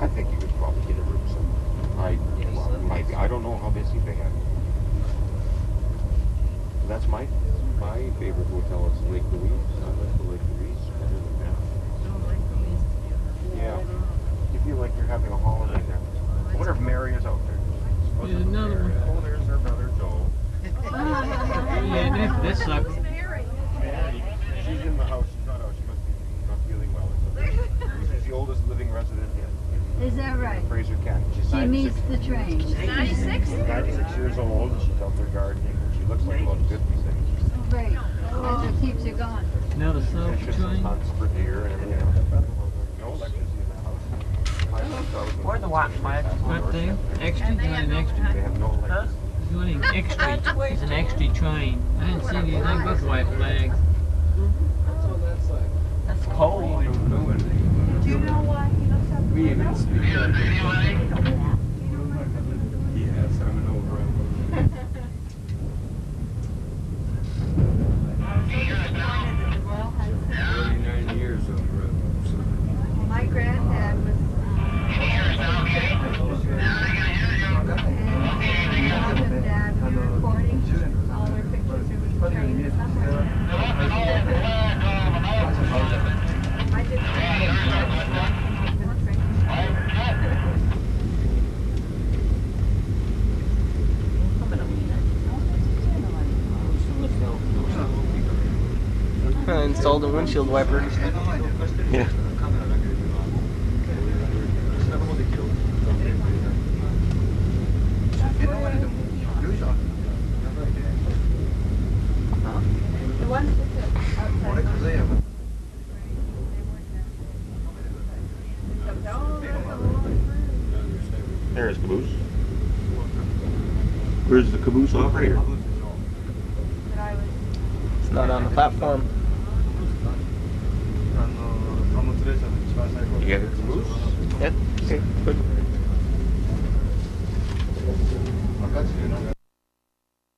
I think you could probably get a room somewhere. Well, maybe. I don't know how busy they have. That's my favorite hotel is Lake Louise. I like the Lake Louise better than that. Yeah. You feel like you're having a holiday there. I wonder if Mary is out there. There's another one. Oh, there's her brother Joe. Yeah, this sucks. Mary. She's in the house. She's not out. She must be not feeling well. She's the oldest living resident in Is that right? Fraser County. She's She 96. meets the train. 96? 96 years old. She's out there gardening. She looks like about 50 things. Great. That's what keeps her going. Now the South Fishes and Train. hunts for deer and everything else. No electricity in the house. Where's the Wi-Fi? What thing? Extra? You want an extra? They have no electricity. You want an extra? It's an extra train. I didn't see anything but white flags. That's cold. Do you know why he looks up? We even speak Yes, I'm an old rebel. Well, has 49 years of rebel. my granddad was. And mom and dad were recording all their pictures. There was a train somewhere. I just. I installed a windshield wiper. Yeah. The ones that took outside. There's Caboose. Where's the Caboose operator? It's not on the platform. You got a Caboose? Yep. Okay, good.